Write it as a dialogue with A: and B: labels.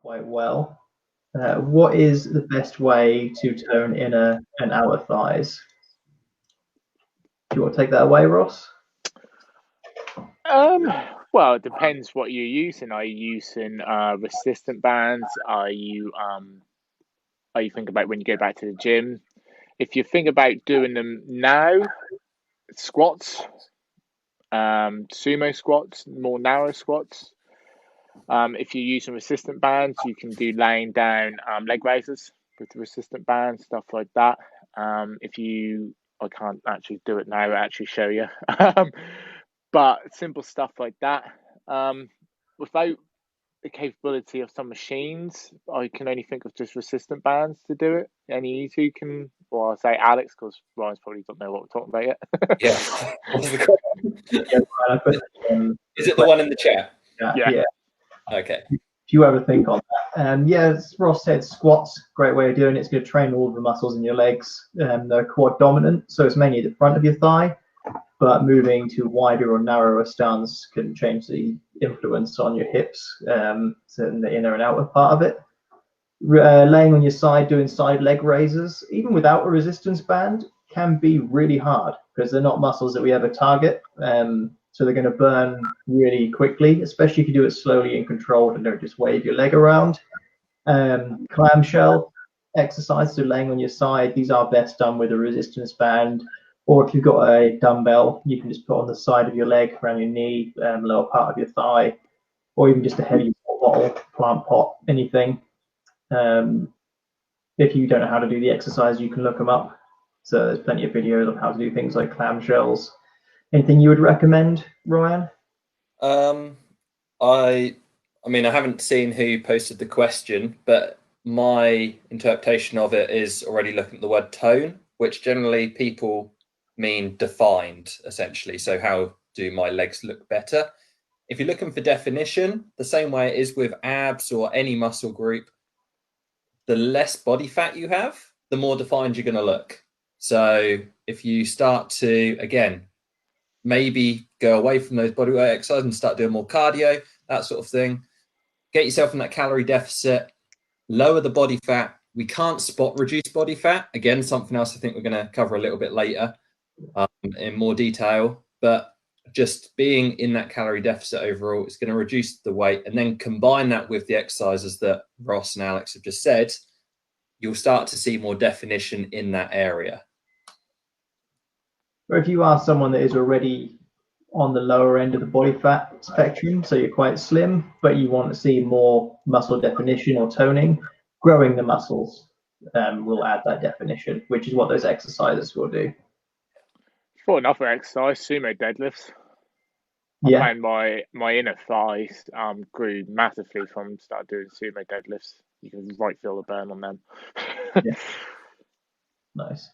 A: quite well. What is the best way to tone inner and outer thighs? Do you want to take that away, Ross?
B: Um, well, it depends what you're using. Are you using resistant bands? Are you thinking about when you go back to the gym? If you think about doing them now, squats, sumo squats, more narrow squats. If you're using resistant bands, you can do laying down leg raises with the resistant bands, stuff like that. I can't actually do it now, actually show you. But simple stuff like that. Without the capability of some machines, I can only think of just resistant bands to do it. Any you two can, or I'll say Alex, because Ryan's probably don't know what we're talking about yet.
C: Yeah.
A: Yeah, I put,
C: Is it the one in the chat?
A: yeah.
C: Okay.
A: If you ever think on that. Yeah, as Ross said, squats, great way of doing it. It's going to train all of the muscles in your legs. They're quad dominant, so it's mainly the front of your thigh, but moving to wider or narrower stance can change the influence on your hips, so in the inner and outer part of it. Laying on your side, doing side leg raises, even without a resistance band, can be really hard because they're not muscles that we ever target. So they're going to burn really quickly, especially if you do it slowly and controlled and don't just wave your leg around. Clamshell exercises, so laying on your side, these are best done with a resistance band. Or if you've got a dumbbell, you can just put on the side of your leg, around your knee, lower part of your thigh, or even just a heavy bottle, plant pot, anything. If you don't know how to do the exercise, you can look them up. So there's plenty of videos on how to do things like clamshells. Anything you would recommend, Ryan?
C: I mean, I haven't seen who posted the question, but my interpretation of it is already looking at the word tone, which generally people mean defined, essentially. So how do my legs look better? If you're looking for definition, the same way it is with abs or any muscle group, the less body fat you have, the more defined you're going to look. So if you start to, again, maybe go away from those bodyweight exercises and start doing more cardio, that sort of thing, get yourself in that calorie deficit, lower the body fat. We can't spot reduce body fat. Again, something else I think we're going to cover a little bit later in more detail. But just being in that calorie deficit overall is going to reduce the weight, and then combine that with the exercises that Ross and Alex have just said, you'll start to see more definition in that area.
A: Or if you are someone that is already on the lower end of the body fat spectrum, so you're quite slim, but you want to see more muscle definition or toning, growing the muscles will add that definition, which is what those exercises will do.
B: For another exercise, sumo deadlifts. I found my inner thighs grew massively from start doing sumo deadlifts. You can right feel the burn on them.
A: Yeah. Nice.